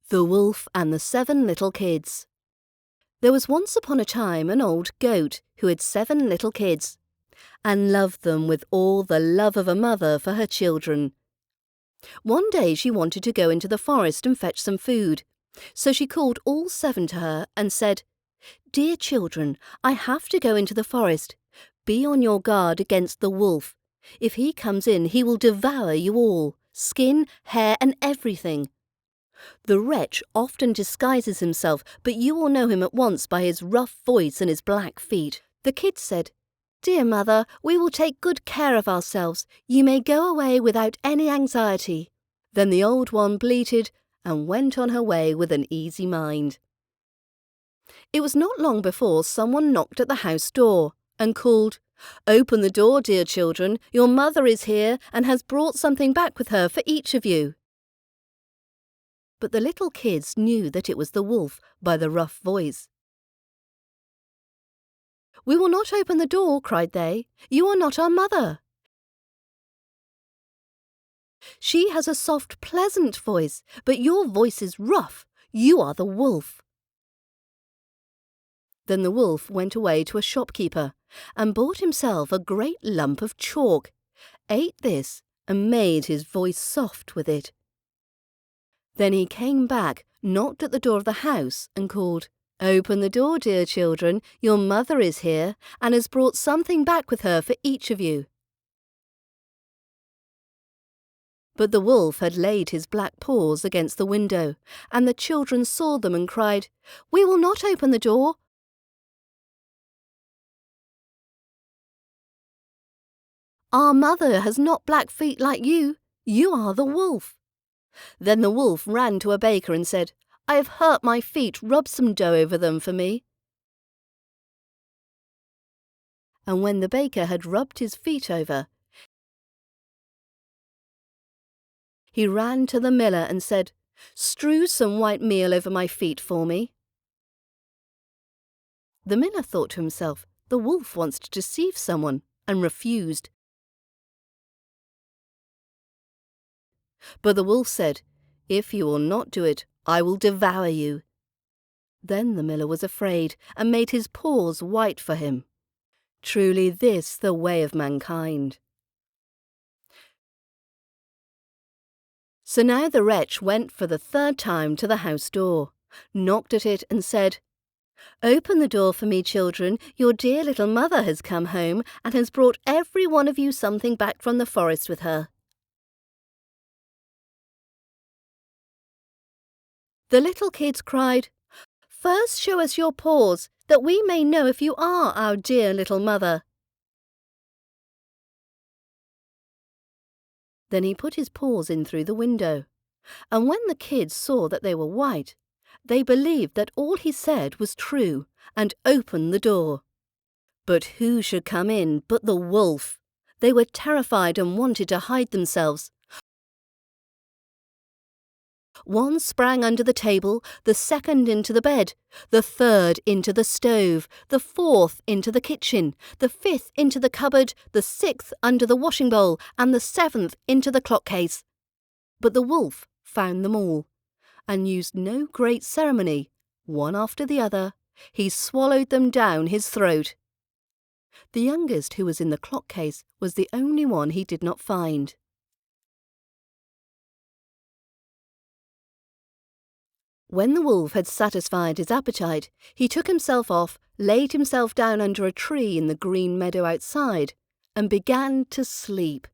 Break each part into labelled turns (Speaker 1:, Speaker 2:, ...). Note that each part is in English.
Speaker 1: The Wolf and the 7 Little Kids. There was once upon a time an old goat who had 7 little kids, and loved them with all the love of a mother for her children. One day she wanted to go into the forest and fetch some food, so she called all 7 to her and said, "Dear children, I have to go into the forest. Be on your guard against the wolf. If he comes in, he will devour you all, skin, hair, and everything. The wretch often disguises himself, but you will know him at once by his rough voice and his black feet." The kids said, "Dear mother, we will take good care of ourselves. You may go away without any anxiety." Then the old one bleated and went on her way with an easy mind. It was not long before someone knocked at the house door and called, "Open the door, dear children. Your mother is here and has brought something back with her for each of you." But the little kids knew that it was the wolf by the rough voice. "We will not open the door," cried they. "You are not our mother. She has a soft, pleasant voice, but your voice is rough. You are the wolf." Then the wolf went away to a shopkeeper and bought himself a great lump of chalk, ate this, and made his voice soft with it. Then he came back, knocked at the door of the house and called, "Open the door, dear children. Your mother is here and has brought something back with her for each of you." But the wolf had laid his black paws against the window, and the children saw them and cried, "We will not open the door. Our mother has not black feet like you. You are the wolf." Then the wolf ran to a baker and said, "I have hurt my feet. Rub some dough over them for me." And when the baker had rubbed his feet over, he ran to the miller and said, "Strew some white meal over my feet for me." The miller thought to himself, "The wolf wants to deceive someone," and refused. But the wolf said, "If you will not do it, I will devour you." Then the miller was afraid and made his paws white for him. Truly this the way of mankind. So now the wretch went for the 3rd time to the house door, knocked at it and said, "Open the door for me, children. Your dear little mother has come home and has brought every one of you something back from the forest with her." The little kids cried, "First show us your paws, that we may know if you are our dear little mother." Then he put his paws in through the window, and when the kids saw that they were white, they believed that all he said was true and opened the door. But who should come in but the wolf? They were terrified and wanted to hide themselves. One sprang under the table, the 2nd into the bed, the 3rd into the stove, the 4th into the kitchen, the 5th into the cupboard, the 6th under the washing bowl, and the 7th into the clock case. But the wolf found them all, and used no great ceremony. One after the other, he swallowed them down his throat. The youngest, who was in the clock case, was the only one he did not find. When the wolf had satisfied his appetite, he took himself off, laid himself down under a tree in the green meadow outside, and began to sleep.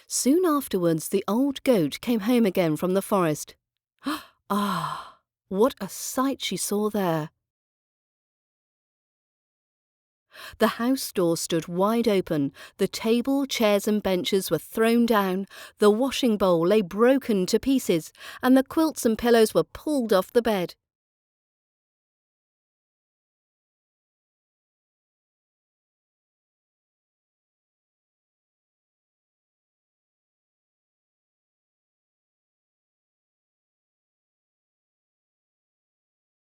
Speaker 1: Soon afterwards the old goat came home again from the forest. Ah, what a sight she saw there! The house door stood wide open, the table, chairs and benches were thrown down, the washing bowl lay broken to pieces, and the quilts and pillows were pulled off the bed.